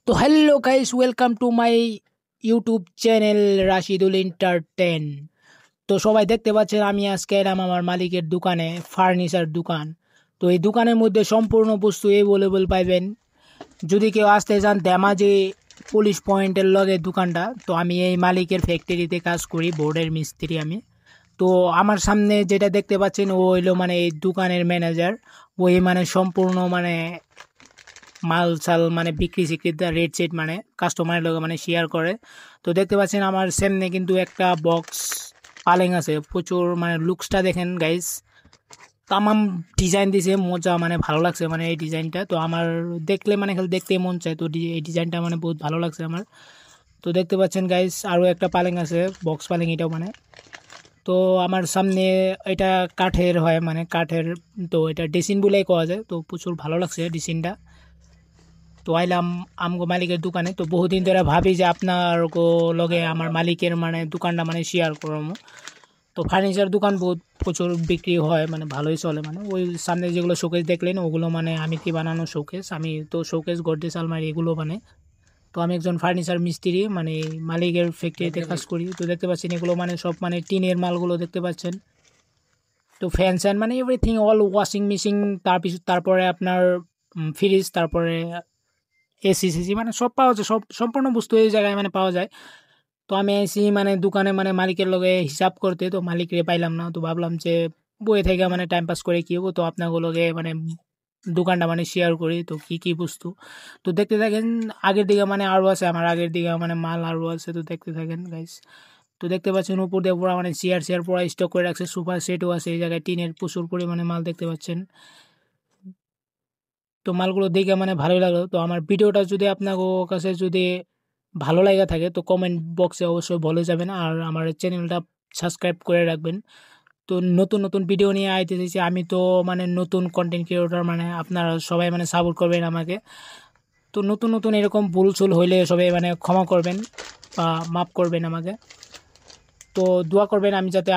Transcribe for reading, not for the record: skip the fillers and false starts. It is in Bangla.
তো hello guys, welcome to my YouTube channel Rashidul entertain. তো সবাই দেখতে পাচ্ছেন আমি আজকে এলাম আমার মালিকের দোকানে, ফার্নিচার দোকান। তো এই দোকানের মধ্যে সম্পূর্ণ বস্তু অ্যাভেলেবল পাইবেন। যদি কেউ আসতে চান ধেমাজি পুলিশ পয়েন্টের লগে দোকানটা। তো আমি এই মালিকের ফ্যাক্টরিতে কাজ করি, বোর্ডের মিস্ত্রি আমি। তো আমার সামনে যেটা দেখতে পাচ্ছেন ও হইলো মানে এই দোকানের ম্যানেজার। ওই মানে সম্পূর্ণ মানে মাল চাল মানে বিক্রি সিক্রি রেট সেট মানে কাস্টমারের লোক মানে শেয়ার করে। তো দেখতে পাচ্ছেন আমার সামনে কিন্তু একটা বক্স পালেং আছে, প্রচুর মানে লুকসটা দেখেন গাইস, তামাম ডিজাইন দিছে, মজা মানে ভালো লাগছে মানে এই ডিজাইনটা। তো আমার দেখলে মানে খালি দেখতেই মন চায়। তো এই ডিজাইনটা মানে বহুত ভালো লাগছে আমার। তো দেখতে পাচ্ছেন গাইস আরও একটা পালেং আছে, বক্স পালেং এটাও মানে। তো আমার সামনে এটা কাঠের হয় মানে কাঠের, তো এটা ডিসিন বলেই কোয়া যায়। তো প্রচুর ভালো লাগছে ডিসিনটা। তো আইলাম আমগো মালিকের দোকানে। তো বহুদিন ধরে ভাবি যে আপনার লগে আমার মালিকের মানে দোকানটা মানে শেয়ার করবো। তো ফার্নিচার দোকান বহুত প্রচুর বিক্রি হয়, মানে ভালোই চলে। মানে ওই সামনে যেগুলো শোকেস দেখলেন ওগুলো মানে আমি কি বানানো শোকেস, আমি তো শোকেস গডরেজ আলমারি এগুলো মানে। তো আমি একজন ফার্নিচার মিস্ত্রি, মানে মালিকের ফ্যাক্টরিতে কাজ করি। তো দেখতে পাচ্ছেন এগুলো মানে সব মানে টিনের মালগুলো দেখতে পাচ্ছেন। তো ফ্যান স্যান মানে এভরিথিং অল, ওয়াশিং মেশিন, তারপরে আপনার ফ্রিজ, তারপরে এসি সিসি মানে সব পাওয়া যায়, সব সম্পূর্ণ বস্তু এই জায়গায় মানে পাওয়া যায়। তো আমি আইসি মানে দোকানে মানে মালিকের লগে হিসাব করতে, তো মালিকরে পাইলাম না। তো ভাবলাম যে বইয়ে থেকে মানে টাইম পাস করে কি হবো, তো আপনাগুলোকে মানে দোকানটা মানে শেয়ার করি। তো কি কি বস্তু তো দেখতে থাকেন। আগের দিকে মানে আরও আছে, আমার আগের দিকে মানে মাল আরও আছে, তো দেখতে থাকেন গাইস। তো দেখতে পাচ্ছেন উপর দিয়ে পুরো মানে চেয়ার চেয়ার পুরো স্টক করে রাখছে, সোফা সেটও আছে এই জায়গায়, টিনের প্রচুর পরিমাণে মাল দেখতে পাচ্ছেন। তো মালগুলো দেখে মানে ভালোই লাগলো। তো আমার ভিডিওটা যদি আপনার কাছে যদি ভালো লাগা থাকে তো কমেন্ট বক্সে অবশ্যই বলে যাবেন, আর আমার চ্যানেলটা সাবস্ক্রাইব করে রাখবেন। তো নতুন নতুন ভিডিও নিয়ে আইতে চাইছি আমি, তো মানে নতুন কন্টেন্ট ক্রিয়েটর, মানে আপনারা সবাই মানে সাপোর্ট করবেন আমাকে। তো নতুন নতুন এরকম ভুল চুল হইলে সবাই মানে ক্ষমা করবেন বা মাফ করবেন আমাকে। তো দোয়া করবেন আমি যাতে